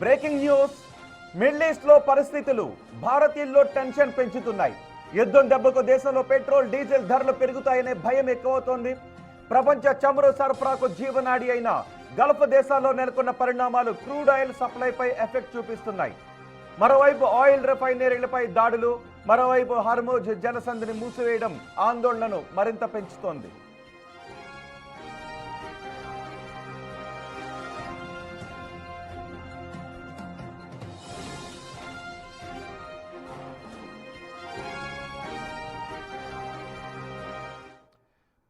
Breaking news. Middle east లో పరిస్థితులు భారతీయుల్లో tension పెంచుతున్నాయి. యుద్ధం దెబ్బకు దేశంలో పెట్రోల్ డీజిల్ ధరలు పెరుగుతాయనే భయం ఎక్కువవుతోంది. ప్రపంచ చమురు సరఫరాకు జీవనాడి అయిన గల్ఫ్ దేశాల్లో నెలకొన్న పరిణామాలు క్రూడ్ ఆయిల్ సప్లైపై ఎఫెక్ట్ చూపిస్తున్నాయి. మరోవైపు ఆయిల్ రిఫైనరీలపై దాడులు, మరోవైపు హర్ముజ్ జలసంధిని మూసివేయడం ఆందోళనను మరింత పెంచుతోంది.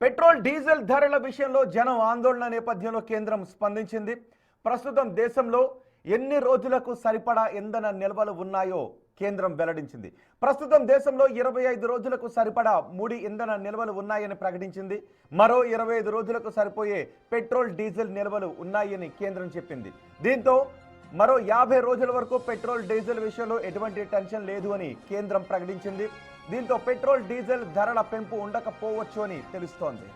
పెట్రోల్ డీజిల్ ధరల విషయంలో జనం ఆందోళన నేపథ్యంలో కేంద్రం స్పందించింది. ప్రస్తుతం దేశంలో ఎన్ని రోజులకు సరిపడా ఇంధన నిల్వలు ఉన్నాయో కేంద్రం వెల్లడించింది. ప్రస్తుతం దేశంలో 25 రోజులకు సరిపడా ముడి ఇంధన నిల్వలు ఉన్నాయని ప్రకటించింది. మరో 25 రోజులకు సరిపోయే పెట్రోల్ డీజిల్ నిల్వలు ఉన్నాయని కేంద్రం చెప్పింది. దీంతో మరో 50 రోజుల వరకు పెట్రోల్ డీజిల్ విషయంలో ఎటువంటి టెన్షన్ లేదు అని కేంద్రం ప్రకటించింది. దీంతో పెట్రోల్ డీజిల్ ధరల పెంపు ఉండకపోవచ్చు అని తెలుస్తోంది.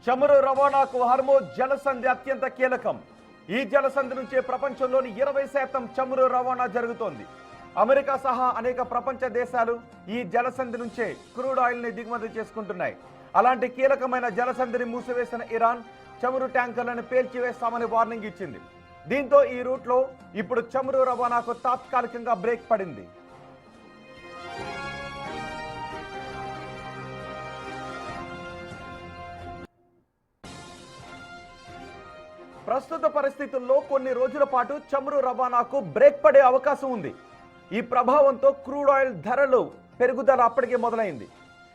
చమురు రవాణాకు హర్ముజ్ జలసంధి అత్యంత కీలకం. ఈ జలసంధి నుంచే ప్రపంచంలోని 20% చమురు రవాణా జరుగుతోంది. అమెరికా సహా అనేక ప్రపంచ దేశాలు ఈ జలసంధి నుంచే క్రూడ్ ఆయిల్ ని దిగుమతి చేసుకుంటున్నాయి. అలాంటి కీలకమైన జలసంధిని మూసివేసిన ఇరాన్ చమురు ట్యాంకర్లను పేల్చివేస్తామని వార్నింగ్ ఇచ్చింది. దీంతో ఈ రూట్లో ఇప్పుడు చమురు రవాణాకు తాత్కాలికంగా బ్రేక్ పడింది. ప్రస్తుత పరిస్థితుల్లో కొన్ని రోజుల పాటు చమురు రవాణాకు బ్రేక్ పడే అవకాశం ఉంది. ఈ ప్రభావంతో క్రూడ్ ఆయిల్ ధరలు పెరుగుదల అప్పటికే మొదలైంది.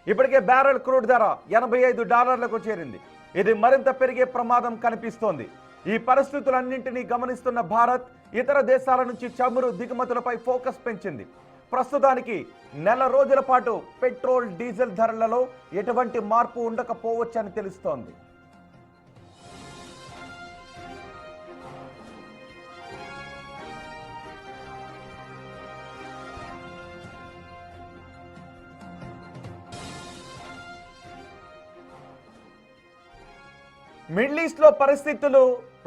ఇప్పటికే బ్యారెల్ క్రూడ్ ధర $85లకు చేరింది. ఇది మరింత పెరిగే ప్రమాదం కనిపిస్తోంది. ఈ పరిస్థితులన్నింటినీ గమనిస్తున్న భారత్ ఇతర దేశాల నుంచి చమురు దిగుమతులపై ఫోకస్ పెంచింది. ప్రస్తుతానికి నెల రోజుల పాటు పెట్రోల్ డీజిల్ ధరలలో ఎటువంటి మార్పు ఉండకపోవచ్చని తెలుస్తోంది. మిడిల్ ఈస్ట్ లో పరిస్థితులు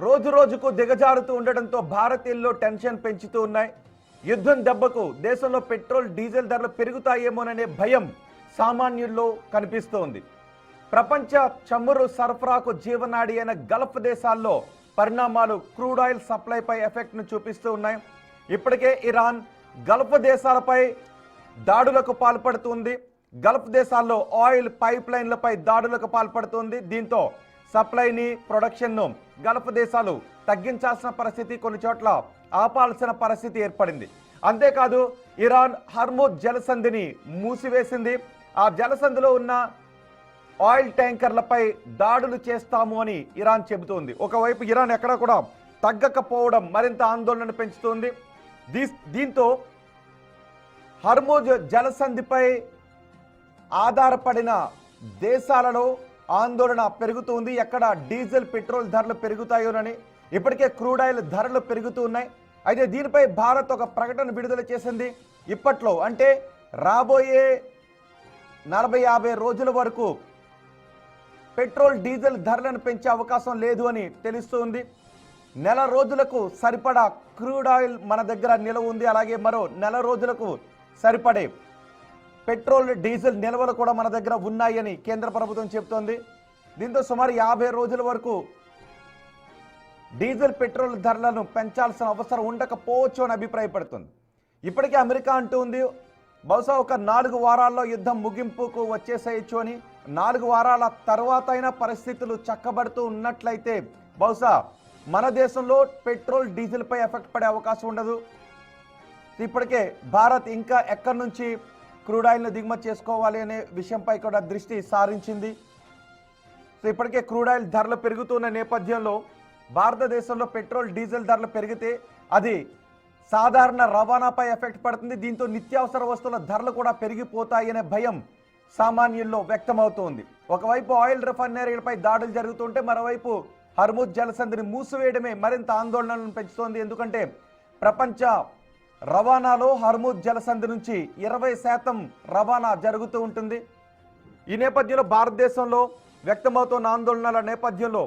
రోజు రోజుకు దిగజారుతూ ఉండడంతో భారతీయుల్లో టెన్షన్ పెంచుతూ ఉన్నాయి. యుద్ధం దెబ్బకు దేశంలో పెట్రోల్ డీజిల్ ధరలు పెరుగుతాయేమోననే భయం సామాన్యుల్లో కనిపిస్తోంది. ప్రపంచ చమురు సరఫరాకు జీవనాడి అయిన గల్ఫ్ దేశాల్లో పరిణామాలు క్రూడ్ ఆయిల్ సప్లైపై ఎఫెక్ట్ను చూపిస్తూ ఉన్నాయి. ఇప్పటికే ఇరాన్ గల్ఫ్ దేశాలపై దాడులకు పాల్పడుతుంది. గల్ఫ్ దేశాల్లో ఆయిల్ పైప్ లైన్లపై దాడులకు పాల్పడుతుంది. దీంతో సప్లైని, ప్రొడక్షన్ను గల్ఫ్ దేశాలు తగ్గించాల్సిన పరిస్థితి, కొన్ని చోట్ల ఆపాల్సిన పరిస్థితి ఏర్పడింది. అంతేకాదు ఇరాన్ హర్ముజ్ జలసంధిని మూసివేసింది. ఆ జలసంధిలో ఉన్న ఆయిల్ ట్యాంకర్లపై దాడులు చేస్తాము అని ఇరాన్ చెబుతోంది. ఒకవైపు ఇరాన్ ఎక్కడ కూడా తగ్గకపోవడం మరింత ఆందోళన పెంచుతోంది. దీంతో హర్ముజ్ జలసంధిపై ఆధారపడిన దేశాలలో ఆందోళన పెరుగుతుంది. ఎక్కడ డీజిల్, పెట్రోల్ ధరలు పెరుగుతాయోనని. ఇప్పటికే క్రూడ్ ఆయిల్ ధరలు పెరుగుతూ ఉన్నాయి. అయితే దీనిపై భారత్ ఒక ప్రకటన విడుదల చేసింది. ఇప్పట్లో అంటే రాబోయే 40-50 రోజుల వరకు పెట్రోల్ డీజిల్ ధరలను పెంచే అవకాశం లేదు అని తెలుస్తుంది. నెల రోజులకు సరిపడా క్రూడ్ ఆయిల్ మన దగ్గర నిలవ ఉంది. అలాగే మరో నెల రోజులకు సరిపడే పెట్రోల్, డీజిల్ నిల్వలు కూడా మన దగ్గర ఉన్నాయని కేంద్ర ప్రభుత్వం చెబుతోంది. దీంతో సుమారు 50 రోజుల వరకు డీజిల్, పెట్రోల్ ధరలను పెంచాల్సిన అవసరం ఉండకపోవచ్చు అని అభిప్రాయపడుతుంది. ఇప్పటికే అమెరికా అంటూ ఉంది బహుశా ఒక 4 వారాల్లో యుద్ధం ముగింపుకు వచ్చేసేయచ్చు అని. 4 వారాల తర్వాత అయినా పరిస్థితులు చక్కబడుతూ ఉన్నట్లయితే బహుశా మన దేశంలో పెట్రోల్, డీజిల్పై ఎఫెక్ట్ పడే అవకాశం ఉండదు. ఇప్పటికే భారత్ ఇంకా ఎక్కడి నుంచి క్రూడ్ ఆయిల్ను దిగుమతి చేసుకోవాలి అనే విషయంపై కూడా దృష్టి సారించింది. సో ఇప్పటికే క్రూడ్ ఆయిల్ ధరలు పెరుగుతున్న నేపథ్యంలో భారతదేశంలో పెట్రోల్, డీజిల్ ధరలు పెరిగితే అది సాధారణ రవాణాపై ఎఫెక్ట్ పడుతుంది. దీంతో నిత్యావసర వస్తువుల ధరలు కూడా పెరిగిపోతాయనే భయం సామాన్యుల్లో వ్యక్తమవుతోంది. ఒకవైపు ఆయిల్ రిఫైనరీలపై దాడులు జరుగుతుంటే మరోవైపు హర్ముజ్ జలసంధిని మూసివేయడమే మరింత ఆందోళనలను పెంచుతోంది. ఎందుకంటే ప్రపంచ రవాణాలో హర్ముద్ జలసంధి నుంచి 20% రవాణా జరుగుతూ ఉంటుంది. ఈ నేపథ్యంలో భారతదేశంలో వ్యక్తమవుతున్న ఆందోళనల నేపథ్యంలో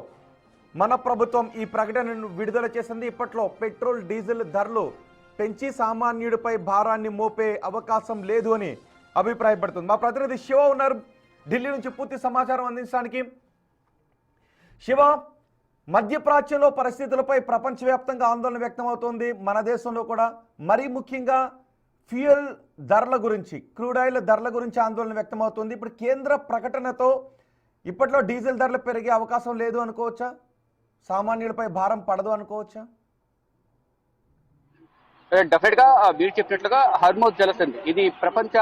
మన ప్రభుత్వం ఈ ప్రకటనను విడుదల చేసింది. ఇప్పట్లో పెట్రోల్ డీజిల్ ధరలు పెంచి సామాన్యుడిపై భారాన్ని మోపే అవకాశం లేదు అని అభిప్రాయపడుతుంది. మా ప్రతినిధి శివ ఉన్నారు ఢిల్లీ నుంచి పూర్తి సమాచారం అందించడానికి. శివ, మధ్యప్రాచ్యంలో పరిస్థితులపై ప్రపంచవ్యాప్తంగా ఆందోళన వ్యక్తమవుతోంది. మన దేశంలో కూడా మరీ ముఖ్యంగా ఫ్యూయల్ ధరల గురించి, క్రూడ్ ఆయిల్ ధరల గురించి ఆందోళన వ్యక్తమవుతుంది. ఇప్పుడు కేంద్ర ప్రకటనతో ఇప్పట్లో డీజిల్ ధరలు పెరిగే అవకాశం లేదు అనుకోవచ్చా? సామాన్యులపై భారం పడదు అనుకోవచ్చా? డెఫినెట్ గా మీరు చెప్పినట్లుగా హర్మోజ్ జలసంధి ఇది ప్రపంచ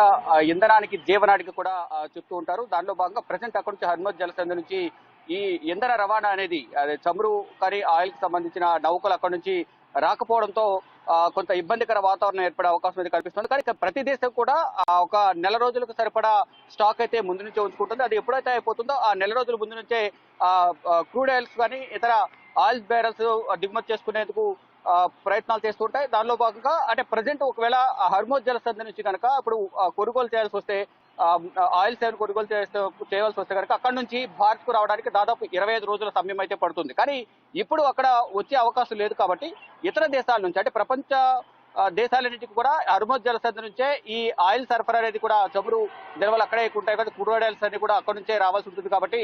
ఇంధనానికి జీవనాడికి కూడా చెప్తూ ఉంటారు. దానిలో భాగంగా ప్రజెంట్ అక్కడి నుంచి హర్మోజ్ జలసంధి నుంచి ఈ ఇంధన రవాణా అనేది అదే చమురు కానీ ఆయిల్ కి సంబంధించిన నౌకలు అక్కడి నుంచి రాకపోవడంతో కొంత ఇబ్బందికర వాతావరణం ఏర్పడే అవకాశం అయితే కనిపిస్తుంది. కానీ ప్రతి దేశం కూడా ఒక నెల రోజులకు సరిపడా స్టాక్ అయితే ముందు నుంచే ఉంచుకుంటుంది. అది ఎప్పుడైతే అయిపోతుందో ఆ నెల రోజుల ముందు నుంచే క్రూడ్ ఆయిల్స్ కానీ ఇతర ఆయిల్ బ్యారల్స్ దిగుమతి చేసుకునేందుకు ప్రయత్నాలు చేస్తుంటాయి. దానిలో భాగంగా అంటే ప్రజెంట్ ఒకవేళ హర్మోజ్ జలసంధి నుంచి కనుక ఇప్పుడు కొనుగోలు చేయాల్సి వస్తే ఆయిల్ సేవను కొనుగోలు చేయవలసి వస్తే కనుక అక్కడ నుంచి భారత్ కు రావడానికి దాదాపు 25 రోజుల సమయం అయితే పడుతుంది. కానీ ఇప్పుడు అక్కడ వచ్చే అవకాశం లేదు కాబట్టి ఇతర దేశాల నుంచి అంటే ప్రపంచ దేశాలన్నింటికి కూడా హర్మోజ్ జలసంధి నుంచే ఈ ఆయిల్ సరఫరా అనేది కూడా చమురు నిల్వలు అక్కడే ఎక్కువ ఉంటాయి కదా, క్రూడ్ ఆయిల్స్ అన్ని కూడా అక్కడ నుంచే రావాల్సి ఉంటుంది. కాబట్టి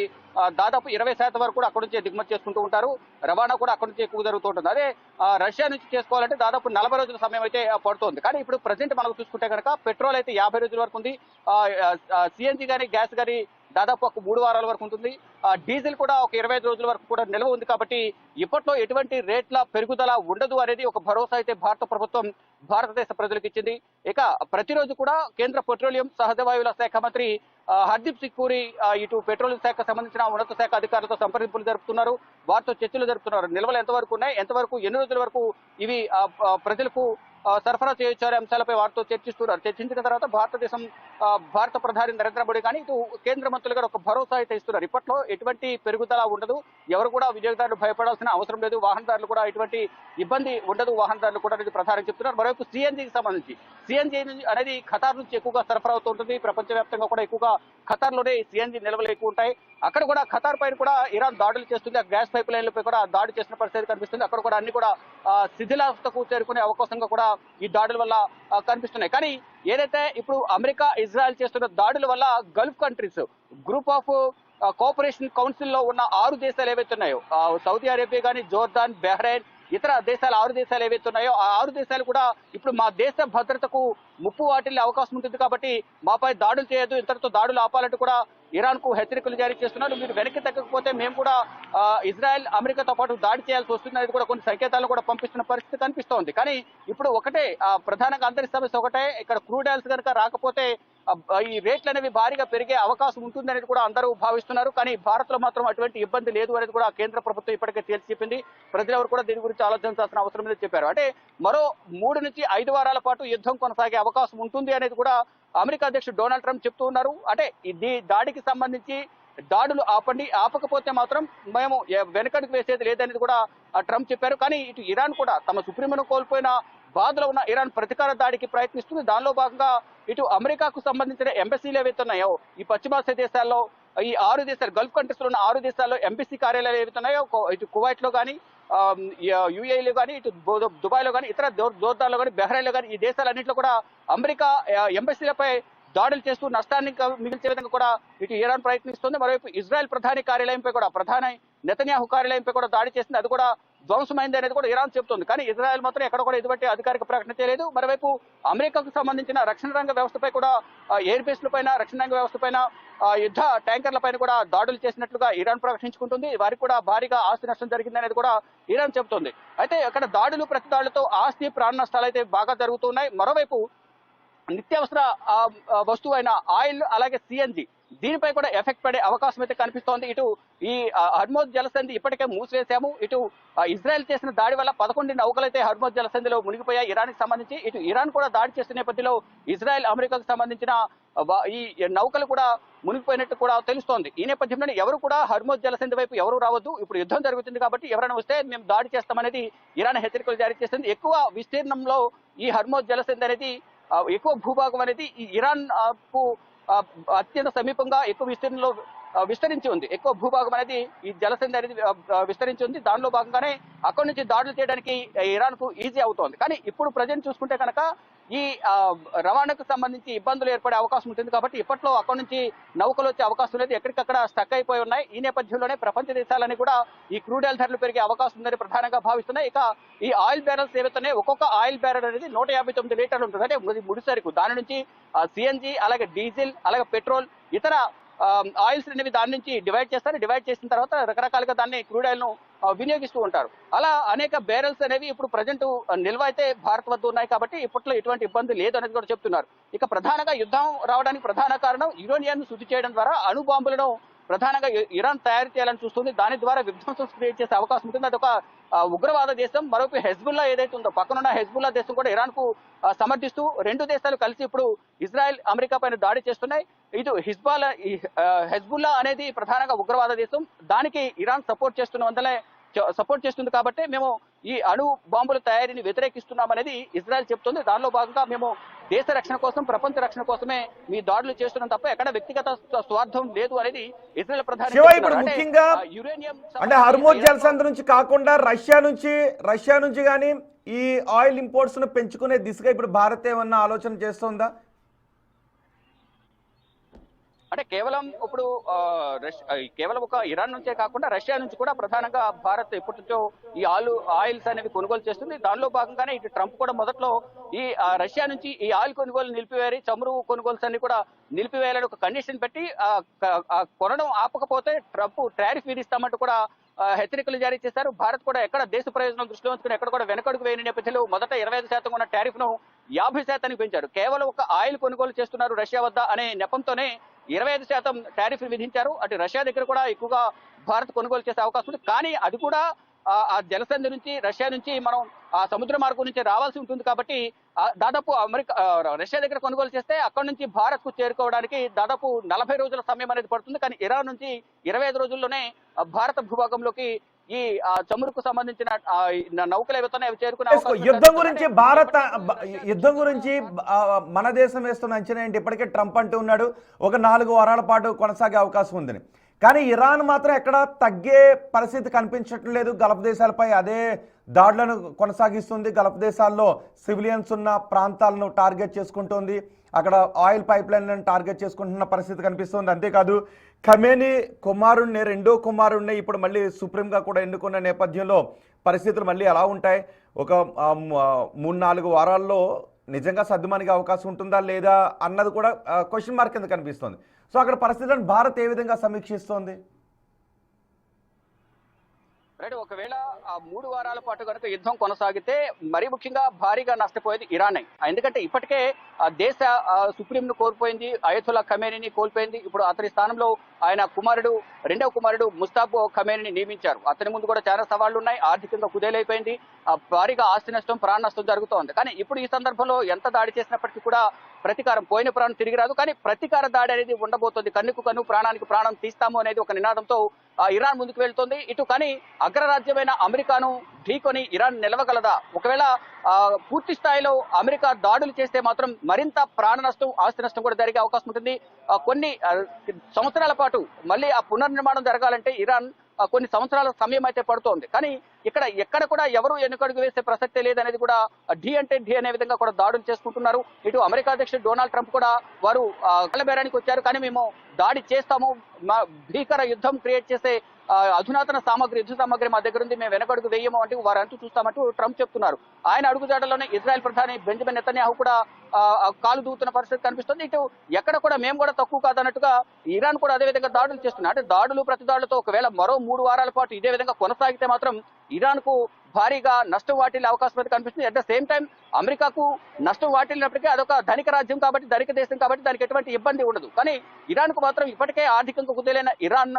దాదాపు 20% వరకు కూడా అక్కడ నుంచే దిగుమతి చేసుకుంటూ ఉంటారు. రవాణా కూడా అక్కడ నుంచి ఎక్కువ జరుగుతూ ఉంటుంది. అదే రష్యా నుంచి చేసుకోవాలంటే దాదాపు 40 రోజుల సమయం అయితే పడుతుంది. కానీ ఇప్పుడు ప్రజెంట్ మనం చూసుకుంటే కనుక పెట్రోల్ అయితే 50 రోజుల వరకు ఉంది. సిఎన్జి కానీ గ్యాస్ కానీ దాదాపు ఒక 3 వారాల వరకు ఉంటుంది. డీజిల్ కూడా ఒక 25 రోజుల వరకు కూడా నిల్వ ఉంది. కాబట్టి ఇప్పట్లో ఎటువంటి రేట్ల పెరుగుదల ఉండదు అనేది ఒక భరోసా అయితే భారత ప్రభుత్వం భారతదేశ ప్రజలకు ఇచ్చింది. ఇక ప్రతిరోజు కూడా కేంద్ర పెట్రోలియం సహజ వాయువుల శాఖ మంత్రి హర్దీప్ సింగ్ పూరి ఇటు పెట్రోలియం శాఖ సంబంధించిన ఉన్నత శాఖ అధికారులతో సంప్రదింపులు జరుపుతున్నారు, వారితో చర్చలు జరుపుతున్నారు. నిల్వలు ఎంతవరకు ఉన్నాయి, ఎంతవరకు ఎన్ని రోజుల వరకు ఇవి ప్రజలకు సరఫరా చేయొచ్చు అనే అంశాలపై వారితో చర్చిస్తున్నారు. చర్చించిన తర్వాత భారత ప్రధాని నరేంద్ర మోడీ కానీ ఇటు కేంద్ర మంత్రులు గారు ఒక భరోసా అయితే ఇస్తున్నారు. ఇప్పట్లో ఎటువంటి పెరుగుదల ఉండదు, ఎవరు కూడా వినియోగదారులు భయపడాల్సిన అవసరం లేదు, వాహనదారులు కూడా ఎటువంటి ఇబ్బంది ఉండదు, వాహనదారులు కూడా అనేది ప్రధాని చెప్తున్నారు. మరోవైపు సిఎన్జికి సంబంధించి సిఎన్జి అనేది ఖతార్ నుంచి ఎక్కువగా సరఫరా అవుతుంటుంది. ప్రపంచవ్యాప్తంగా కూడా ఎక్కువగా ఖతార్లోనే సిఎన్జి నిల్వలు ఎక్కువ ఉంటాయి. అక్కడ కూడా ఖతార్ పైన కూడా ఇరాన్ దాడులు చేస్తుంది. ఆ గ్యాస్ పైప్ లైన్లపై కూడా దాడి చేసిన పరిస్థితి కనిపిస్తుంది. అక్కడ కూడా అన్ని కూడా శిథిలావస్థకు చేరుకునే అవకాశంగా కూడా ఈ దాడుల వల్ల కనిపిస్తున్నాయి. కానీ ఏదైతే ఇప్పుడు అమెరికా ఇజ్రాయెల్ చేస్తున్న దాడుల వల్ల Gulf countries group of cooperation council లో ఉన్న 6 దేశాలు ఏవైతే ఉన్నాయో సౌదీ అరేబియా కానీ, జోర్దాన్, బహ్రెయిన్, ఇతర దేశాలు 6 దేశాలు ఏవైతే ఉన్నాయో ఆ 6 దేశాలు కూడా ఇప్పుడు మా దేశ భద్రతకు ముప్పు వాటిల్లే అవకాశం ఉంటుంది కాబట్టి మాపై దాడులు చేయొద్దు, ఇంతటితో దాడులు ఆపాలంటూ కూడా ఇరాన్ కు హెచ్చరికలు జారీ చేస్తున్నారు. మీరు వెనక్కి తగ్గకపోతే మేము కూడా ఇజ్రాయెల్ అమెరికాతో పాటు దాడి చేయాల్సి వస్తుంది అనేది కూడా కొన్ని సంకేతాలను కూడా పంపిస్తున్న పరిస్థితి కనిపిస్తోంది. కానీ ఇప్పుడు ఒకటే ప్రధానంగా అందరి సమస్య ఒకటే, ఇక్కడ క్రూడ్ ఆయిల్స్ కనుక రాకపోతే ఈ రేట్లు అనేవి భారీగా పెరిగే అవకాశం ఉంటుంది అనేది కూడా అందరూ భావిస్తున్నారు. కానీ భారత్ లో మాత్రం అటువంటి ఇబ్బంది లేదు అనేది కూడా కేంద్ర ప్రభుత్వం ఇప్పటికే తేల్చి చెప్పింది. ప్రజలెవరు కూడా దీని గురించి ఆలోచించాల్సిన అవసరం లేదని చెప్పారు. అంటే మరో 3 నుంచి 5 వారాల పాటు యుద్ధం కొనసాగే అవకాశం ఉంటుంది అనేది కూడా అమెరికా అధ్యక్షుడు డొనాల్డ్ ట్రంప్ చెప్తూ ఉన్నారు. అంటే ఈ దాడికి సంబంధించి దాడులు ఆపండి, ఆపకపోతే మాత్రం మేము వెనకడుగు వేసేది లేదనేది కూడా ట్రంప్ చెప్పారు. కానీ ఇటు ఇరాన్ కూడా తమ సుప్రీంను కోల్పోయిన బాధలో ఉన్న ఇరాన్ ప్రతీకార దాడికి ప్రయత్నిస్తుంది. దానిలో భాగంగా ఇటు అమెరికాకు సంబంధించిన ఎంబసీలు ఏవైతే ఉన్నాయో ఈ పశ్చిమాసియా దేశాల్లో ఈ 6 దేశాలు గల్ఫ్ కంట్రీస్ లో ఉన్న 6 దేశాల్లో ఎంబసీ కార్యాలయాలు ఏవైతే ఉన్నాయో ఇటు కువైట్ లో కానీ, యుఏఈలో కానీ, ఇటు దుబాయ్ లో కానీ, ఇతర జోర్దాన్లో కానీ, బహ్రెయిన్ లో కానీ ఈ దేశాలన్నింటిలో కూడా అమెరికా ఎంబసీలపై దాడులు చేస్తూ నష్టాన్ని మిగిల్చే విధంగా కూడా ఇటు ఇరాన్ ప్రయత్నిస్తుంది. మరోవైపు ఇజ్రాయెల్ ప్రధాని కార్యాలయంపై కూడా ప్రధాని నెతన్యాహు కార్యాలయంపై కూడా దాడి చేసింది, అది కూడా ధ్వంసమైంది అనేది కూడా ఇరాన్ చెబుతోంది. కానీ ఇజ్రాయెల్ మాత్రం ఎక్కడ కూడా ఎటువంటి అధికారిక ప్రకటన చేయలేదు. మరోవైపు అమెరికాకు సంబంధించిన రక్షణ రంగ వ్యవస్థపై కూడా ఎయిర్ బేస్ల పైన, రక్షణ రంగ వ్యవస్థ పైన, యుద్ధ ట్యాంకర్ల పైన కూడా దాడులు చేసినట్లుగా ఇరాన్ ప్రకటించుకుంటుంది. వారికి కూడా భారీగా ఆస్తి నష్టం జరిగింది అనేది కూడా ఇరాన్ చెబుతోంది. అయితే అక్కడ దాడులు ప్రతి దాడులతో ఆస్తి ప్రాణ నష్టాలు అయితే బాగా జరుగుతున్నాయి. మరోవైపు నిత్యావసర వస్తువు అయిన ఆయిల్ అలాగే సిఎన్జి దీనిపై కూడా ఎఫెక్ట్ పడే అవకాశం అయితే కనిపిస్తోంది. ఇటు ఈ హర్మోజ్ జలసంధి ఇప్పటికే మూసివేశాము. ఇటు ఇజ్రాయెల్ చేసిన దాడి వల్ల 11 నౌకలైతే హర్మోజ్ జలసంధిలో మునిగిపోయాయి ఇరాన్కి సంబంధించి. ఇటు ఇరాన్ కూడా దాడి చేసిన నేపథ్యంలో ఇజ్రాయెల్ అమెరికాకు సంబంధించిన ఈ నౌకలు కూడా మునిగిపోయినట్టు కూడా తెలుస్తోంది. ఈ నేపథ్యంలో ఎవరు కూడా హర్మోజ్ జలసంధి వైపు ఎవరు రావద్దు, ఇప్పుడు యుద్ధం జరుగుతుంది కాబట్టి ఎవరైనా వస్తే మేము దాడి చేస్తామనేది ఇరాన్ హెచ్చరికలు జారీ చేస్తుంది. ఎక్కువ విస్తీర్ణంలో ఈ హర్మోజ్ జలసంధి అనేది ఎక్కువ భూభాగం అనేది ఈ ఇరాన్ కు అత్యంత సమీపంగా ఎక్కువ విస్తీర్ణంలో విస్తరించి ఉంది. ఎక్కువ భూభాగం అనేది ఈ జలసంధి అనేది విస్తరించి ఉంది. దానిలో భాగంగానే అక్కడి నుంచి దాడులు చేయడానికి ఇరాన్ కు ఈజీ అవుతోంది. కానీ ఇప్పుడు ప్రజెంట్ చూసుకుంటే కనుక ఈ రవాణాకు సంబంధించి ఇబ్బందులు ఏర్పడే అవకాశం ఉంటుంది కాబట్టి ఇప్పట్లో అక్కడి నుంచి నౌకలు వచ్చే అవకాశం లేదు, ఎక్కడికక్కడ స్టక్ అయిపోయి ఉన్నాయి. ఈ నేపథ్యంలోనే ప్రపంచ దేశాలని కూడా ఈ క్రూడ్ ఆయిల్ ధరలు పెరిగే అవకాశం ఉందని ప్రధానంగా భావిస్తున్నాయి. ఇక ఈ ఆయిల్ బ్యారెల్స్ ఏవైతున్నాయి, ఒక్కొక్క ఆయిల్ బ్యారెల్ అనేది 159 లీటర్లు ఉంటుంది. అంటే ముడి సరుకు, దాని నుంచి సిఎన్జి, అలాగే డీజిల్, అలాగే పెట్రోల్, ఇతర ఆయిల్స్ అనేవి దాని నుంచి డివైడ్ చేస్తారు. డివైడ్ చేసిన తర్వాత రకరకాలుగా దాన్ని క్రూడ్ ఆయిల్ ను వినియోగిస్తూ ఉంటారు. అలా అనేక బ్యారెల్స్ అనేవి ఇప్పుడు ప్రజెంట్ నిల్వ అయితే భారత్ వద్ద ఉన్నాయి కాబట్టి ఇప్పట్లో ఎటువంటి ఇబ్బంది లేదు అనేది కూడా చెప్తున్నారు. ఇక ప్రధానంగా యుద్ధం రావడానికి ప్రధాన కారణం యురేనియాన్ని శుద్ధి చేయడం ద్వారా అణు బాంబులను ప్రధానంగా ఇరాన్ తయారు చేయాలని చూస్తుంది. దాని ద్వారా విధ్వంసం క్రియేట్ చేసే అవకాశం ఉంటుంది. అదొక ఉగ్రవాద దేశం. మరొక హెజ్బుల్లా ఏదైతే ఉందో, పక్కనున్న హెజ్బుల్లా దేశం కూడా ఇరాన్ కు సమర్థిస్తూ రెండు దేశాలు కలిసి ఇప్పుడు ఇజ్రాయెల్ అమెరికా పైన దాడి చేస్తున్నాయి. ఇది హెజ్బుల్లా అనేది ప్రధానంగా ఉగ్రవాద దేశం. దానికి ఇరాన్ సపోర్ట్ చేస్తుంది కాబట్టి మేము ఈ అణు బాంబుల తయారీని వ్యతిరేకిస్తున్నామనేది ఇజ్రాయెల్ చెప్తుంది. దానిలో భాగంగా మేము దేశ రక్షణ కోసం, ప్రపంచ రక్షణ కోసమే మీ దాడులు చేస్తున్నాం తప్ప ఎక్కడ వ్యక్తిగత స్వార్థం లేదు అనేది ఇజ్రాయెల్ ప్రధాని. ముఖ్యంగా అంటే హర్మోజ్ జలసంధి నుంచి కాకుండా రష్యా నుంచి కానీ ఈ ఆయిల్ ఇంపోర్ట్స్ ను పెంచుకునే దిశగా ఇప్పుడు భారత్ ఏమన్నా ఆలోచన చేస్తుందా? అంటే కేవలం ఇప్పుడు కేవలం ఒక ఇరాన్ నుంచే కాకుండా రష్యా నుంచి కూడా ప్రధానంగా భారత్ ఎప్పటి నుంచో ఈ ఆయిల్స్ అనేవి కొనుగోలు చేస్తుంది. దానిలో భాగంగానే ఇటు ట్రంప్ కూడా మొదట్లో ఈ రష్యా నుంచి ఈ ఆయిల్ కొనుగోలు నిలిపివేయాలి, చమురు కొనుగోలు అన్ని కూడా నిలిపివేయాలని ఒక కండిషన్ పెట్టి కొనడం ఆపకపోతే ట్రంప్ టారిఫ్ విధిస్తామంటూ కూడా హెచ్చరికలు జారీ చేశారు. భారత్ కూడా ఎక్కడ దేశ ప్రయోజనం దృష్టిలో ఉంచుకుని ఎక్కడ కూడా వెనకడుగు వేయని నేపథ్యంలో మొదట 25% ఉన్న టారిఫ్ ను 50% పెంచారు. కేవలం ఒక ఆయిల్ కొనుగోలు చేస్తున్నారు రష్యా వద్ద అనే నెపంతోనే 25% టారిఫ్ విధించారు. అటు రష్యా దగ్గర కూడా ఎక్కువగా భారత్ కొనుగోలు చేసే అవకాశం ఉంది. కానీ అది కూడా ఆ జలసంధి నుంచి, రష్యా నుంచి మనం ఆ సముద్ర మార్గం నుంచి రావాల్సి ఉంటుంది కాబట్టి దాదాపు రష్యా దగ్గర కొనుగోలు చేస్తే అక్కడి నుంచి భారత్ కు చేరుకోవడానికి దాదాపు 40 రోజుల సమయం అనేది పడుతుంది. కానీ ఇరాన్ నుంచి 25 రోజుల్లోనే భారత భూభాగంలోకి ఈ చమురుకు సంబంధించిన నౌకలు ఏవైతే అవి చేరుకునే యుద్ధం గురించి మన దేశం వేస్తున్న అంచనా ఏంటి? ఇప్పటికే ట్రంప్ అంటూ ఉన్నాడు ఒక 4 వారాల పాటు కొనసాగే అవకాశం ఉందని. కానీ ఇరాన్ మాత్రం ఎక్కడ తగ్గే పరిస్థితి కనిపించటం లేదు. గల్ఫ్ దేశాలపై అదే దాడులను కొనసాగిస్తుంది. గల్ఫ్ దేశాల్లో సివిలియన్స్ ఉన్న ప్రాంతాలను టార్గెట్ చేసుకుంటోంది. అక్కడ ఆయిల్ పైప్ లైన్లను టార్గెట్ చేసుకుంటున్న పరిస్థితి కనిపిస్తుంది. అంతేకాదు ఖమేనీ కుమారుణ్ణి, రెండో కుమారుణ్ణి ఇప్పుడు మళ్ళీ సుప్రీంగా కూడా ఎన్నుకున్న నేపథ్యంలో పరిస్థితులు మళ్ళీ ఎలా ఉంటాయి? ఒక 3-4 వారాల్లో నిజంగా సర్దుమణిగే అవకాశం ఉంటుందా లేదా అన్నది కూడా క్వశ్చన్ మార్క్ కింద కనిపిస్తుంది. సో అక్కడ పరిస్థితులను భారత్ ఏ విధంగా సమీక్షిస్తోంది? రైట్, ఒకవేళ ఆ 3 వారాల పాటు కనుక యుద్ధం కొనసాగితే మరీ ముఖ్యంగా భారీగా నష్టపోయేది ఇరాన్. ఎందుకంటే ఇప్పటికే దేశ సుప్రీం ను కోల్పోయింది, అయతుల్లా ఖమేనీని కోల్పోయింది. ఇప్పుడు అతని స్థానంలో ఆయన రెండవ కుమారుడు ముస్తాఫా ఖమేనీని నియమించారు. అతని ముందు కూడా చాలా సవాళ్లు ఉన్నాయి. ఆర్థికంగా కుదేలైపోయింది, భారీగా ఆస్తి నష్టం, ప్రాణ నష్టం జరుగుతోంది. కానీ ఇప్పుడు ఈ సందర్భంలో ఎంత దాడి చేసినప్పటికీ కూడా ప్రతీకారం, పోయిన ప్రాణం తిరిగి రాదు. కానీ ప్రతీకార దాడి అనేది ఉండబోతోంది. కన్నుకు కన్ను, ప్రాణానికి ప్రాణం తీస్తాము అనేది ఒక నినాదంతో ఇరాన్ ముందుకు వెళ్తోంది. ఇటు కానీ అగ్రరాజ్యమైన అమెరికాను ఢీకొని ఇరాన్ నిలవగలదా? ఒకవేళ పూర్తి స్థాయిలో అమెరికా దాడులు చేస్తే మాత్రం మరింత ప్రాణ నష్టం, ఆస్తి నష్టం కూడా జరిగే అవకాశం ఉంటుంది. కొన్ని సంవత్సరాల పాటు మళ్ళీ ఆ పునర్నిర్మాణం జరగాలంటే ఇరాన్ కొన్ని సంవత్సరాల సమయం అయితే పడుతోంది. కానీ ఎక్కడ కూడా ఎవరు వెనుకడుగు వేసే ప్రసక్తే లేదనేది కూడా ఢీ అంటే ఢీ అనే విధంగా కూడా దాడులు చేసుకుంటున్నారు. ఇటు అమెరికా అధ్యక్షుడు డొనాల్డ్ ట్రంప్ కూడా వారు కలబేరానికి వచ్చారు. కానీ మేము దాడి చేస్తాము, భీకర యుద్ధం క్రియేట్ చేసే అధునాతన యుద్ధ సామాగ్రి మా దగ్గర ఉంది, మేము వెనకడుగు వేయము అంటే వారంటూ చూస్తామంటూ ట్రంప్ చెప్తున్నారు. ఆయన అడుగుజాడలోనే ఇజ్రాయెల్ ప్రధాని బెంజమిన్ నెతన్యాహు కూడా కాలు దూతున్న పరిస్థితి కనిపిస్తుంది. ఇటు ఎక్కడ కూడా మేము కూడా తక్కువ కాదన్నట్టుగా ఇరాన్ కూడా అదే విధంగా దాడులు చేస్తున్నారు. అంటే దాడులు ప్రతి దాడులతో ఒకవేళ మరో 3 వారాల పాటు ఇదే విధంగా కొనసాగితే మాత్రం ఇరాన్ కు భారీగా నష్టం వాటిల్లే అవకాశం అయితే కనిపిస్తుంది. అట్ ద సేమ్ టైం అమెరికాకు నష్టం వాటిల్లినప్పటికీ అదొక ధనిక రాజ్యం కాబట్టి, ధనిక దేశం కాబట్టి దానికి ఎటువంటి ఇబ్బంది ఉండదు. కానీ ఇరాన్కు మాత్రం ఇప్పటికే ఆర్థికంగా కుదేలైన ఇరాన్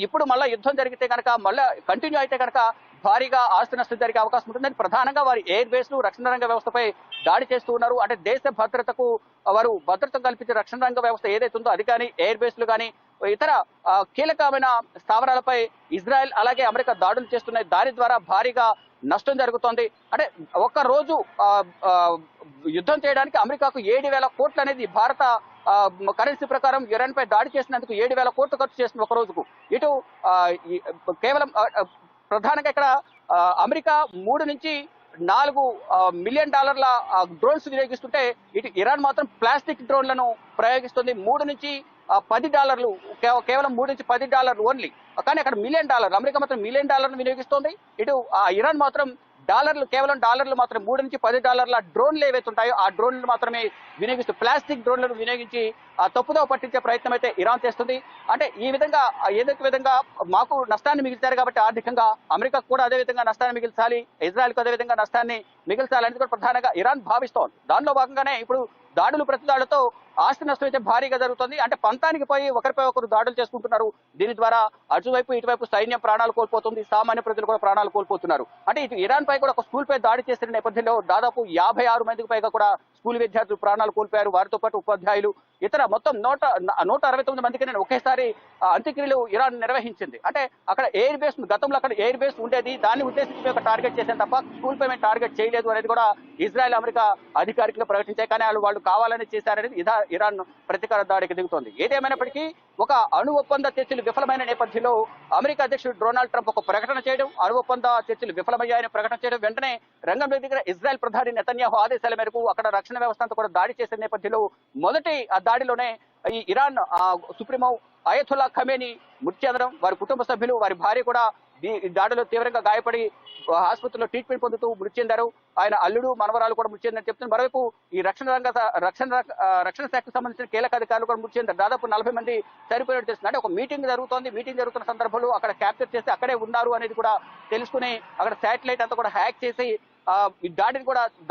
ఇప్పుడు మళ్ళీ యుద్ధం జరిగితే కనుక, మళ్ళీ కంటిన్యూ అయితే కనుక భారీగా ఆస్తి నష్టం జరిగే అవకాశం ఉంటుందని ప్రధానంగా వారి ఎయిర్ బేస్లు, రక్షణ రంగ వ్యవస్థపై దాడి చేస్తూ ఉన్నారు. అంటే దేశ భద్రతకు వారు భద్రత కల్పించే రక్షణ రంగ వ్యవస్థ ఏదైతే ఉందో అది కానీ, ఎయిర్ బేస్లు కానీ, ఇతర కీలకమైన స్థావరాలపై ఇజ్రాయెల్ అలాగే అమెరికా దాడులు చేస్తున్నాయి. దాని ద్వారా భారీగా నష్టం జరుగుతోంది. అంటే ఒక్క రోజు యుద్ధం చేయడానికి అమెరికాకు 7,000 కోట్లు అనేది భారత కరెన్సీ ప్రకారం ఇరాన్ పై దాడి చేసినందుకు 7,000 కోట్లు ఖర్చు చేస్తుంది ఒక రోజుకు. ఇటు కేవలం ప్రధానంగా ఇక్కడ అమెరికా 3 నుంచి 4 మిలియన్ డాలర్ల డ్రోన్స్ వినియోగిస్తుంటే, ఇటు ఇరాన్ మాత్రం ప్లాస్టిక్ డ్రోన్లను ప్రయోగిస్తుంది. 3 నుంచి 10 డాలర్లు, కేవలం 3 నుంచి 10 డాలర్లు ఓన్లీ. కానీ అక్కడ మిలియన్ డాలర్లు, అమెరికా మాత్రం మిలియన్ డాలర్లు వినియోగిస్తోంది. ఇటు ఇరాన్ మాత్రం డాలర్లు, కేవలం డాలర్లు మాత్రం 3 నుంచి 10 డాలర్ల డ్రోన్లు ఏవైతే ఉంటాయో ఆ డ్రోన్లు మాత్రమే వినియోగిస్తూ, ప్లాస్టిక్ డ్రోన్లను వినియోగించి తప్పుదోవ పట్టించే ప్రయత్నం అయితే ఇరాన్ చేస్తుంది. అంటే ఈ విధంగా ఏదైతే విధంగా మాకు నష్టాన్ని మిగిల్చారు కాబట్టి ఆర్థికంగా, అమెరికాకు కూడా అదే విధంగా నష్టాన్ని మిగిల్చాలి, ఇజ్రాయెల్కు అదే విధంగా నష్టాన్ని మిగిల్చాలి అనేది కూడా ప్రధానంగా ఇరాన్ భావిస్తోంది. దానిలో భాగంగానే ఇప్పుడు దాడులు ప్రతిదాడులతో ఆస్తి నష్టం అయితే భారీగా జరుగుతుంది. అంటే పంతానికి పోయి ఒకరిపై ఒకరు దాడులు చేసుకుంటున్నారు. దీని ద్వారా అటువైపు ఇటువైపు సైన్యం ప్రాణాలు కోల్పోతుంది, సామాన్య ప్రజలు కూడా ప్రాణాలు కోల్పోతున్నారు. అంటే ఇటు ఇరాన్ పై కూడా ఒక స్కూల్ పై దాడి చేసిన నేపథ్యంలో దాదాపు 56 మందికి పైగా కూడా స్కూల్ విద్యార్థులు ప్రాణాలు కోల్పోయారు. వారితో పాటు ఉపాధ్యాయులు, ఇతర మొత్తం 169 మందికి నేను ఒకేసారి అంత్యక్రియలు ఇరాన్ నిర్వహించింది. అంటే అక్కడ ఎయిర్ బేస్, గతంలో అక్కడ ఎయిర్ బేస్ ఉండేది, దాన్ని ఉద్దేశించి ఒక టార్గెట్ చేశాను తప్ప స్కూల్ పై మేము టార్గెట్ చేయలేదు అనేది కూడా ఇజ్రాయెల్, అమెరికా అధికారికంగా ప్రకటించాయి. కానీ వాళ్ళు కావాలని చేశారనేది ఇరాన్ ప్రతీకార దాడికి దిగుతోంది. ఏదేమైనప్పటికీ ఒక అణు ఒప్పంద చర్చలు విఫలమైన నేపథ్యంలో అమెరికా అధ్యక్షుడు డొనాల్డ్ ట్రంప్ ఒక ప్రకటన చేయడం, అణు ఒప్పంద చర్చలు విఫలమయ్యాయని ప్రకటన చేయడం, వెంటనే రంగంలో దిగిన ఇజ్రాయెల్ ప్రధాని నెతన్యాహు ఆదేశాల మేరకు అక్కడ రక్షణ వ్యవస్థ అంతా కూడా దాడి చేసిన నేపథ్యంలో మొదటి ఆ దాడిలోనే ఈ ఇరాన్ సుప్రీమో అయతుల్లా ఖమేనీ మృతి చెందడం, వారి కుటుంబ సభ్యులు, వారి భార్య కూడా ఈ దాడిలో తీవ్రంగా గాయపడి ఆసుపత్రిలో ట్రీట్మెంట్ పొందుతూ మృతి చెందారు. ఆయన అల్లుడు, మనవరాలు కూడా మృతి చెందని చెప్తున్నారు. మరోవైపు ఈ రక్షణ శాఖకు సంబంధించిన కీలక అధికారులు కూడా మృతి చెందారు. దాదాపు 40 మంది చనిపోయినట్టు తెలుస్తుంది. అంటే ఒక మీటింగ్ జరుగుతోంది, మీటింగ్ జరుగుతున్న సందర్భంలో అక్కడ క్యాప్చర్ చేసి అక్కడే ఉన్నారు అనేది కూడా తెలుసుకుని అక్కడ శాటిలైట్ అంతా కూడా హ్యాక్ చేసి ఈ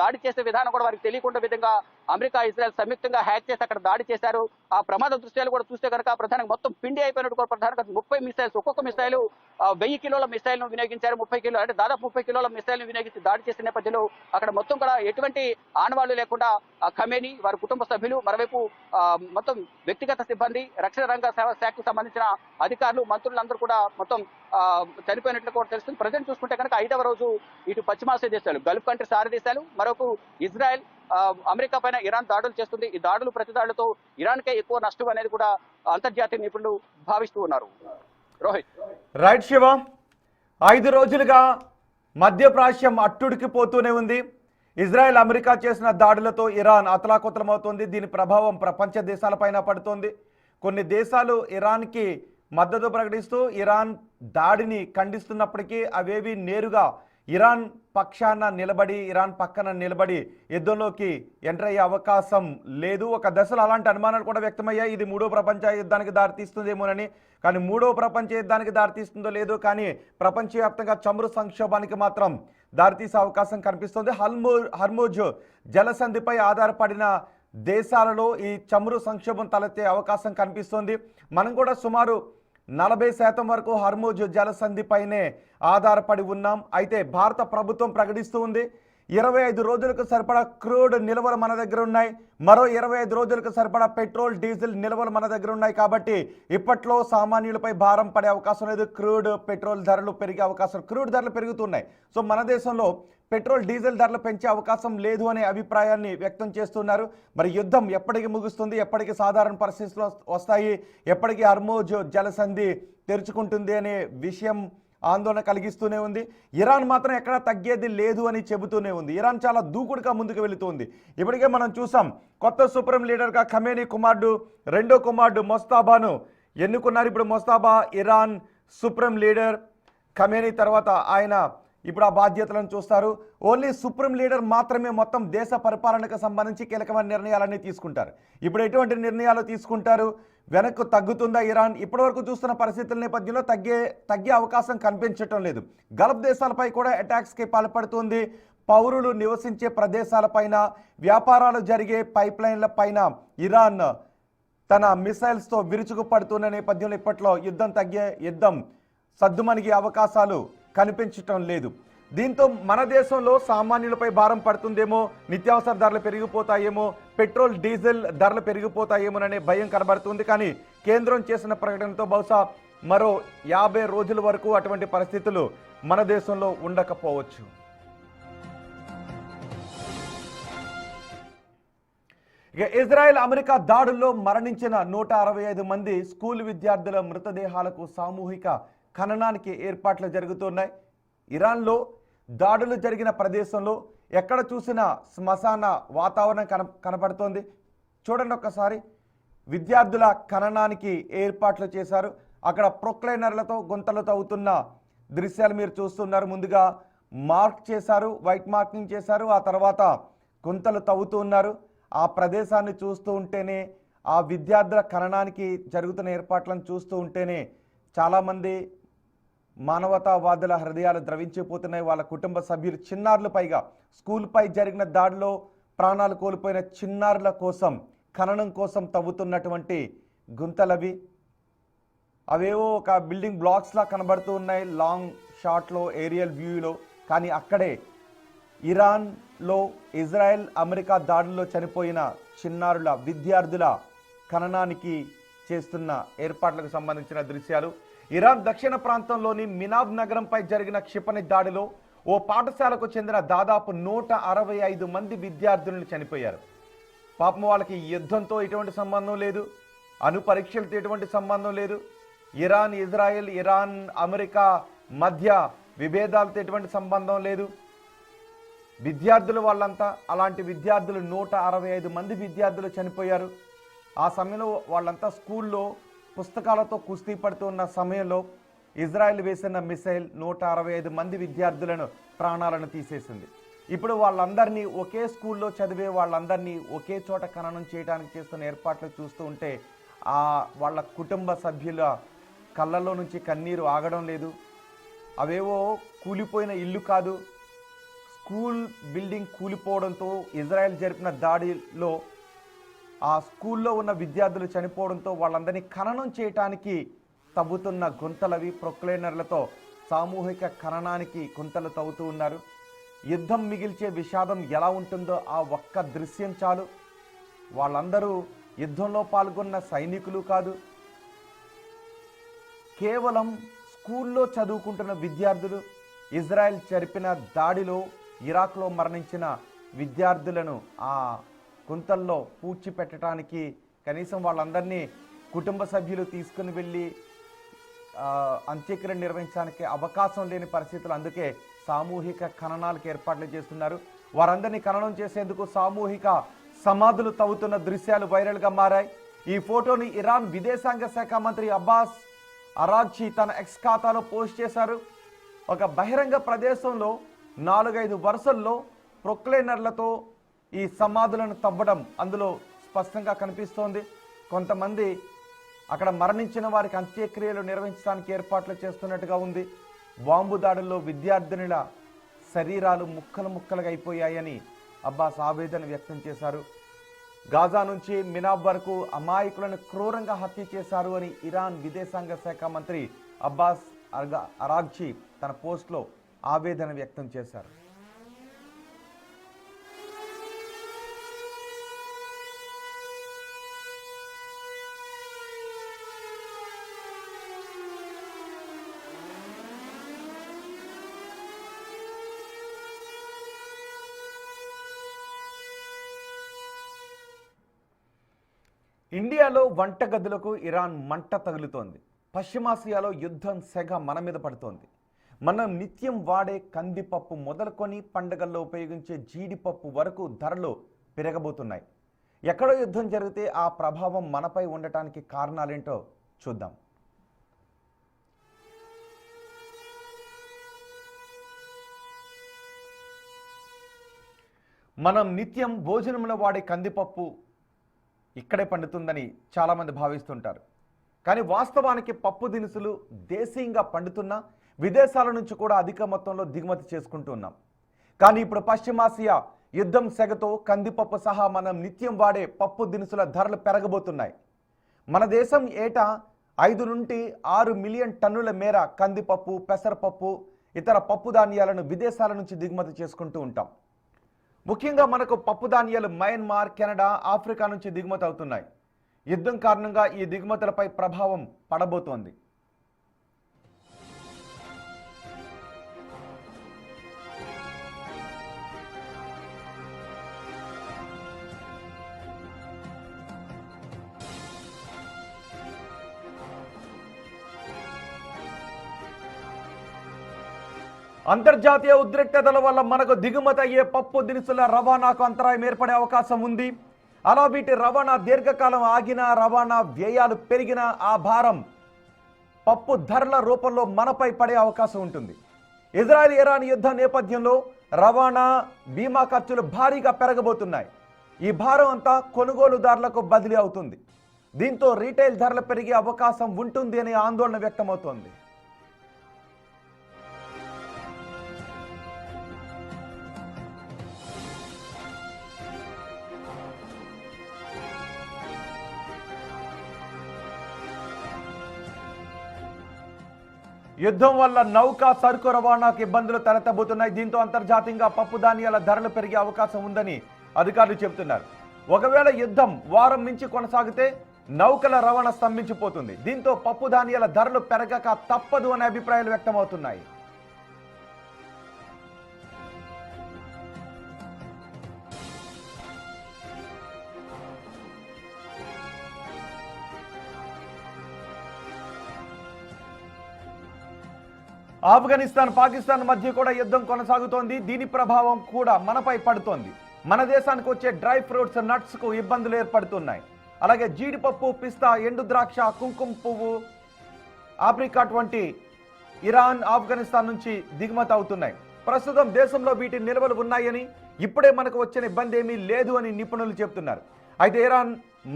దాడి చేసే విధానం కూడా వారికి తెలియకుండా విధంగా అమెరికా, ఇజ్రాయెల్ సంయుక్తంగా హ్యాక్ చేసి అక్కడ దాడి చేశారు. ఆ ప్రమాద దృశ్యాలు కూడా చూస్తే కనుక ప్రధానంగా మొత్తం పిండి అయిపోయినట్టు కూడా ప్రధానంగా 30 మిసైల్స్, ఒక్కొక్క మిసైల్ 1000 కిలోల మిసైల్ ను వినియోగించారు. 30 కిలోలు అంటే దాదాపు 30 కిలోల మిసైల్ ను వినియోగించి దాడి చేసిన నేపథ్యంలో అక్కడ మొత్తం కూడా ఎటువంటి ఆనవాళ్లు లేకుండా ఖమేనీ, వారి కుటుంబ సభ్యులు, మరోవైపు మొత్తం వ్యక్తిగత సిబ్బంది, రక్షణ రంగ శాఖకు సంబంధించిన అధికారులు, మంత్రులందరూ కూడా మొత్తం చనిపోయినట్లు కూడా తెలుస్తుంది. ప్రజెంట్ చూసుకుంటే కనుక 5వ రోజు ఇటు పశ్చిమాసియా దేశాలు, గల్ఫ్ కంట్రీస్ 6 దేశాలు, మరొక ఇజ్రాయెల్, అమెరికా పైన ఇరాన్ దాడులు చేస్తుంది. ఈ దాడులు ప్రతి దాడులతో ఇరాన్కే ఎక్కువ నష్టం అనేది కూడా అంతర్జాతీయ నిపుణులు భావిస్తూ ఉన్నారు. రోహిత్. రైట్ శివ, 5 రోజులుగా మధ్యప్రాచ్యం అట్టుడికి పోతూనే ఉంది. ఇజ్రాయెల్, అమెరికా చేసిన దాడులతో ఇరాన్ అతలాకుతలమవుతోంది. దీని ప్రభావం ప్రపంచ దేశాలపైన పడుతోంది. కొన్ని దేశాలు ఇరాన్కి మద్దతు ప్రకటిస్తూ ఇరాన్ దాడిని ఖండిస్తున్నప్పటికీ అవేవి నేరుగా ఇరాన్ పక్షాన నిలబడి, ఇరాన్ పక్కన నిలబడి యుద్ధంలోకి ఎంటర్ అయ్యే అవకాశం లేదు. ఒక దశలో అలాంటి అనుమానాలు కూడా వ్యక్తమయ్యాయి. ఇది 3వ ప్రపంచ యుద్ధానికి దారితీస్తుందేమోనని. కానీ 3వ ప్రపంచ యుద్ధానికి దారితీస్తుందో లేదో కానీ ప్రపంచవ్యాప్తంగా చమురు సంక్షోభానికి మాత్రం దారితీసే అవకాశం కనిపిస్తుంది. హర్ముజ్ జలసంధిపై ఆధారపడిన దేశాలలో ఈ చమురు సంక్షోభం తలెత్తే అవకాశం కనిపిస్తోంది. మనం కూడా సుమారు 40% వరకు హర్ముజ్ జలసంధిపైనే ఆధారపడి ఉన్నాం. అయితే భారత ప్రభుత్వం ప్రకటిస్తూ ఉంది 25 రోజులకు సరిపడా క్రూడ్ నిల్వలు మన దగ్గర ఉన్నాయి, మరో 25 రోజులకు సరిపడా పెట్రోల్, డీజిల్ నిల్వలు మన దగ్గర ఉన్నాయి. కాబట్టి ఇప్పట్లో సామాన్యులపై భారం పడే అవకాశం లేదు. క్రూడ్, పెట్రోల్ ధరలు పెరిగే అవకాశం, క్రూడ్ ధరలు పెరుగుతున్నాయి. సో మన దేశంలో పెట్రోల్, డీజిల్ ధరలు పెంచే అవకాశం లేదు అనే అభిప్రాయాన్ని వ్యక్తం చేస్తున్నారు. మరి యుద్ధం ఎప్పటికి ముగుస్తుంది, ఎప్పటికి సాధారణ పరిస్థితులు వస్తాయి, ఎప్పటికీ హర్ముజ్ జలసంధి తెరుచుకుంటుంది అనే విషయం ఆందోళన కలిగిస్తూనే ఉంది. ఇరాన్ మాత్రం ఎక్కడా తగ్గేది లేదు అని చెబుతూనే ఉంది. ఇరాన్ చాలా దూకుడుగా ముందుకు వెళుతుంది. ఇప్పటికే మనం చూసాం, కొత్త సుప్రీం లీడర్గా ఖమేనీ కుమారుడు, రెండో కుమారుడు మొస్తాబాను ఎన్నుకున్నారు. ఇప్పుడు మొస్తాబా ఇరాన్ సుప్రీం లీడర్. ఖమేనీ తర్వాత ఆయన ఇప్పుడు ఆ బాధ్యతలను చూస్తారు. ఓన్లీ సుప్రీం లీడర్ మాత్రమే మొత్తం దేశ పరిపాలనకు సంబంధించి కీలకమైన నిర్ణయాలన్నీ తీసుకుంటారు. ఇప్పుడు ఎటువంటి నిర్ణయాలు తీసుకుంటారు? వెనక్కు తగ్గుతుందా ఇరాన్? ఇప్పటివరకు చూస్తున్న పరిస్థితుల నేపథ్యంలో తగ్గే అవకాశం కనిపించటం లేదు. గల్ఫ్ దేశాలపై కూడా అటాక్స్కి పాల్పడుతుంది. పౌరులు నివసించే ప్రదేశాలపైన, వ్యాపారాలు జరిగే పైప్లైన్ల పైన ఇరాన్ తన మిసైల్స్తో విరుచుకుపడుతున్న నేపథ్యంలో ఇప్పట్లో యుద్ధం సద్దుమణిగే అవకాశాలు కనిపించటం లేదు. దీంతో మన దేశంలో సామాన్యులపై భారం పడుతుందేమో, నిత్యావసర ధరలు పెరిగిపోతాయేమో, పెట్రోల్ డీజిల్ ధరలు పెరిగిపోతాయేమోననే భయం కనబడుతుంది. కానీ కేంద్రం చేసిన ప్రకటనతో బహుశా మరో 50 రోజుల వరకు అటువంటి పరిస్థితులు మన దేశంలో ఉండకపోవచ్చు. ఇక ఇజ్రాయెల్ అమెరికా దాడుల్లో మరణించిన 165 మంది స్కూల్ విద్యార్థుల మృతదేహాలకు సామూహిక ఖననానికి ఏర్పాట్లు జరుగుతున్నాయి. ఇరాన్లో దాడులు జరిగిన ప్రదేశంలో ఎక్కడ చూసినా శ్మశాన వాతావరణం కనపడుతోంది. చూడండి ఒక్కసారి, విద్యార్థుల ఖననానికి ఏర్పాట్లు చేశారు. అక్కడ ప్రొక్లైనర్లతో గుంతలు తవ్వుతున్న దృశ్యాలు మీరు చూస్తున్నారు. ముందుగా మార్క్ చేశారు, వైట్ మార్కింగ్ చేశారు, ఆ తర్వాత గుంతలు తవ్వుతూ ఉన్నారు. ఆ ప్రదేశాన్ని చూస్తూ ఉంటేనే, ఆ విద్యార్థుల ఖననానికి జరుగుతున్న ఏర్పాట్లను చూస్తూ ఉంటేనే చాలామంది మానవతావాదుల హృదయాలు ద్రవించిపోతున్నాయి. వాళ్ళ కుటుంబ సభ్యులు, చిన్నారులు, పైగా స్కూల్పై జరిగిన దాడిలో ప్రాణాలు కోల్పోయిన చిన్నారుల కోసం, ఖననం కోసం తవ్వుతున్నటువంటి గుంతలవి. అవేవో ఒక బిల్డింగ్ బ్లాక్స్లా కనబడుతూ ఉన్నాయి లాంగ్ షాట్లో, ఏరియల్ వ్యూలో. కానీ అక్కడే ఇరాన్లో ఇజ్రాయెల్ అమెరికా దాడుల్లో చనిపోయిన చిన్నారుల, విద్యార్థుల ఖననానికి చేస్తున్న ఏర్పాట్లకు సంబంధించిన దృశ్యాలు. ఇరాన్ దక్షిణ ప్రాంతంలోని మినాబ్ నగరంపై జరిగిన క్షిపణి దాడిలో ఓ పాఠశాలకు చెందిన దాదాపు 165 మంది విద్యార్థులను చనిపోయారు. పాపం వాళ్ళకి యుద్ధంతో ఎటువంటి సంబంధం లేదు, అణు పరీక్షలతో ఎటువంటి సంబంధం లేదు, ఇరాన్ ఇజ్రాయెల్, ఇరాన్ అమెరికా మధ్య విభేదాలతో ఎటువంటి సంబంధం లేదు. విద్యార్థులు వాళ్ళంతా, అలాంటి విద్యార్థులు 165 మంది విద్యార్థులు చనిపోయారు. ఆ సమయంలో వాళ్ళంతా స్కూల్లో పుస్తకాలతో కుస్తీ పడుతున్న సమయంలో ఇజ్రాయెల్ వేసిన మిసైల్ 165 మంది విద్యార్థులను ప్రాణాలను తీసేసింది. ఇప్పుడు వాళ్ళందరినీ, ఒకే స్కూల్లో చదివే వాళ్ళందరినీ ఒకే చోట ఖననం చేయడానికి చేస్తున్న ఏర్పాట్లు చూస్తూ ఉంటే వాళ్ళ కుటుంబ సభ్యుల కళ్ళల్లో నుంచి కన్నీరు ఆగడం లేదు. అవేవో కూలిపోయిన ఇల్లు కాదు, స్కూల్ బిల్డింగ్ కూలిపోవడంతో ఇజ్రాయెల్ జరిపిన దాడిలో ఆ స్కూల్లో ఉన్న విద్యార్థులు చనిపోవడంతో వాళ్ళందరినీ ఖననం చేయటానికి తవ్వుతున్న గుంతలవి. ప్రొక్లైనర్లతో సామూహిక ఖననానికి గుంతలు తవ్వుతూ ఉన్నారు. యుద్ధం మిగిల్చే విషాదం ఎలా ఉంటుందో ఆ ఒక్క దృశ్యం చాలు. వాళ్ళందరూ యుద్ధంలో పాల్గొన్న సైనికులు కాదు, కేవలం స్కూల్లో చదువుకుంటున్న విద్యార్థులు. ఇజ్రాయెల్ జరిపిన దాడిలో ఇరాక్లో మరణించిన విద్యార్థులను ఆ గుంతల్లో పూడ్చిపెట్టడానికి కనీసం వాళ్ళందరినీ కుటుంబ సభ్యులు తీసుకుని వెళ్ళి అంత్యక్రియ నిర్వహించడానికి అవకాశం లేని పరిస్థితులు. అందుకే సామూహిక ఖననాలకు ఏర్పాట్లు చేస్తున్నారు. వారందరినీ ఖననం చేసేందుకు సామూహిక సమాధులు తవ్వుతున్న దృశ్యాలు వైరల్గా మారాయి. ఈ ఫోటోని ఇరాన్ విదేశాంగ శాఖ మంత్రి అబ్బాస్ అరాగ్చి తన ఎక్స్ ఖాతాలో పోస్ట్ చేశారు. ఒక బహిరంగ ప్రదేశంలో 4-5 వరుసల్లో ప్రొక్లైనర్లతో ఈ సమాధులను తవ్వడం అందులో స్పష్టంగా కనిపిస్తోంది. కొంతమంది అక్కడ మరణించిన వారికి అంత్యక్రియలు నిర్వహించడానికి ఏర్పాట్లు చేస్తున్నట్టుగా ఉంది. బాంబు దాడుల్లో విద్యార్థినుల శరీరాలు ముక్కలు ముక్కలుగా అయిపోయాయని అబ్బాస్ ఆవేదన వ్యక్తం చేశారు. గాజా నుంచి మినాబ్ వరకు అమాయకులను క్రూరంగా హత్య చేశారు అని ఇరాన్ విదేశాంగ శాఖ మంత్రి అబ్బాస్ అరాగ్చి తన పోస్ట్లో ఆవేదన వ్యక్తం చేశారు. ఇండియాలో వంటగదులకు ఇరాన్ మంట తగులుతోంది. పశ్చిమాసియాలో యుద్ధం సెగ మన మీద పడుతోంది. మనం నిత్యం వాడే కందిపప్పు మొదలుకొని పండగల్లో ఉపయోగించే జీడిపప్పు వరకు ధరలు పెరగబోతున్నాయి. ఎక్కడో యుద్ధం జరిగితే ఆ ప్రభావం మనపై ఉండటానికి కారణాలేంటో చూద్దాం. మనం నిత్యం భోజనంలో వాడే కందిపప్పు ఇక్కడే పండుతుందని చాలామంది భావిస్తుంటారు. కానీ వాస్తవానికి పప్పు దినుసులు దేశీయంగా పండుతున్నా విదేశాల నుంచి కూడా అధిక మొత్తంలో దిగుమతి చేసుకుంటూ ఉన్నాం. కానీ ఇప్పుడు పశ్చిమాసియా యుద్ధం సెగతో కందిపప్పు సహా మనం నిత్యం వాడే పప్పు దినుసుల ధరలు పెరగబోతున్నాయి. మన దేశం ఏటా 5 నుండి 6 మిలియన్ టన్నుల మేర కందిపప్పు, పెసరపప్పు, ఇతర పప్పు ధాన్యాలను విదేశాల నుంచి దిగుమతి చేసుకుంటూ ఉంటాం. ముఖ్యంగా మనకు పప్పు ధాన్యాలు మయన్మార్, కెనడా, ఆఫ్రికా నుంచి దిగుమతి అవుతున్నాయి. యుద్ధం కారణంగా ఈ దిగుమతులపై ప్రభావం పడబోతోంది. అంతర్జాతీయ ఉద్రిక్తతల వల్ల మనకు దిగుమతి అయ్యే పప్పు దినుసుల రవాణాకు అంతరాయం ఏర్పడే అవకాశం ఉంది. అలా వీటి రవాణా దీర్ఘకాలం ఆగినా, రవాణా వ్యయాలు పెరిగినా ఆ భారం పప్పు ధరల రూపంలో మనపై పడే అవకాశం ఉంటుంది. ఇజ్రాయెల్ ఇరాన్ యుద్ధ నేపథ్యంలో రవాణా, బీమా ఖర్చులు భారీగా పెరగబోతున్నాయి. ఈ భారం అంతా కొనుగోలుదారులకు బదిలీ అవుతుంది. దీంతో రీటైల్ ధరలు పెరిగే అవకాశం ఉంటుంది అనే ఆందోళన వ్యక్తమవుతోంది. యుద్ధం వల్ల నౌకా సరుకు రవాణాకు ఇబ్బందులు తలెత్తబోతున్నాయి. దీంతో అంతర్జాతీయంగా పప్పు ధాన్యాల ధరలు పెరిగే అవకాశం ఉందని అధికారులు చెబుతున్నారు. ఒకవేళ యుద్ధం వారం నుంచి కొనసాగితే నౌకల రవాణా స్తంభించిపోతుంది. దీంతో పప్పు ధాన్యాల ధరలు పెరగక తప్పదు అనే అభిప్రాయాలు వ్యక్తమవుతున్నాయి. ఆఫ్ఘనిస్తాన్, పాకిస్తాన్ మధ్య కూడా యుద్ధం కొనసాగుతోంది. దీని ప్రభావం కూడా మనపై పడుతోంది. మన దేశానికి వచ్చే డ్రై ఫ్రూట్స్, నట్స్ కు ఇబ్బందులు ఏర్పడుతున్నాయి. అలాగే జీడిపప్పు, పిస్తా, ఎండు ద్రాక్ష, కుంకుమ పువ్వు, ఆప్రికాట్ వంటి ఇరాన్, ఆఫ్ఘనిస్తాన్ నుంచి దిగుమతి అవుతున్నాయి. ప్రస్తుతం దేశంలో వీటి నిల్వలు ఉన్నాయని, ఇప్పుడే మనకు వచ్చిన ఇబ్బంది ఏమీ లేదు అని నిపుణులు చెబుతున్నారు. అయితే ఇరాన్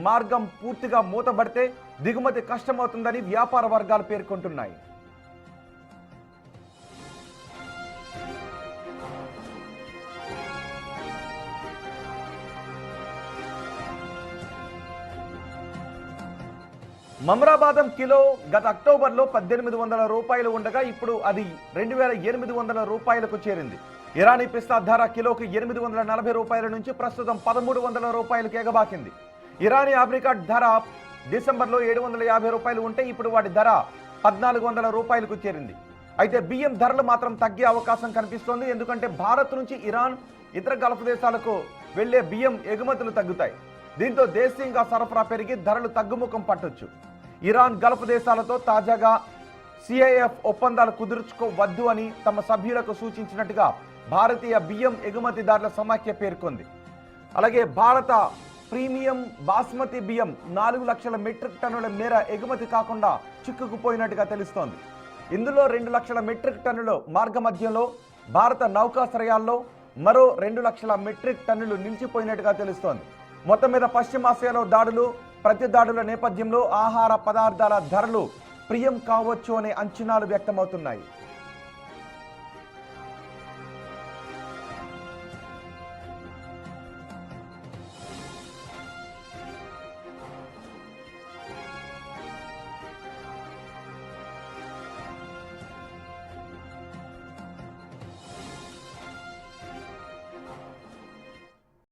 మార్గం పూర్తిగా మూతబడితే దిగుమతి కష్టమవుతుందని వ్యాపార వర్గాలు పేర్కొంటున్నాయి. మమ్రాబాదం కిలో గత అక్టోబర్లో 1800 రూపాయలు ఉండగా ఇప్పుడు అది 2800 రూపాయలకు చేరింది. ఇరానీ పిస్తా ధర కిలోకి 840 రూపాయల నుంచి ప్రస్తుతం 1300 రూపాయలకు ఎగబాకింది. ఇరానీ ఆప్రికాట్ ధర డిసెంబర్లో 750 రూపాయలు ఉంటే ఇప్పుడు వాటి ధర 1400 రూపాయలకు చేరింది. అయితే బియ్యం ధరలు మాత్రం తగ్గే అవకాశం కనిపిస్తోంది. ఎందుకంటే భారత్ నుంచి ఇరాన్, ఇతర గల్ఫ్ దేశాలకు వెళ్లే బియ్యం ఎగుమతులు తగ్గుతాయి. దీంతో దేశీయంగా సరఫరా పెరిగి ధరలు తగ్గుముఖం పట్టొచ్చు. ఇరాన్, గల్ఫ్ దేశాలతో తాజాగా సిఐఎఫ్ ఒప్పందాలు కుదుర్చుకోవద్దు అని తమ సభ్యులకు సూచించినట్టుగా భారతీయ బియ్యం ఎగుమతిదారుల సమాఖ్య పేర్కొంది. అలాగే భారత ప్రీమియం బాస్మతి బియ్యం 4 లక్షల మెట్రిక్ టన్నుల మేర ఎగుమతి కాకుండా చిక్కుకుపోయినట్టుగా తెలుస్తోంది. ఇందులో 2 లక్షల మెట్రిక్ టన్నులు మార్గమధ్యంలో భారత నౌకాశ్రయాల్లో మరో 2 లక్షల మెట్రిక్ టన్నులు నిలిచిపోయినట్టుగా తెలుస్తోంది. మొత్తం మీద పశ్చిమాసియాలో దాడులు, ప్రతి దాడుల నేపథ్యంలో ఆహార పదార్థాల ధరలు ప్రియం కావచ్చు అనే అంచనాలు వ్యక్తమవుతున్నాయి.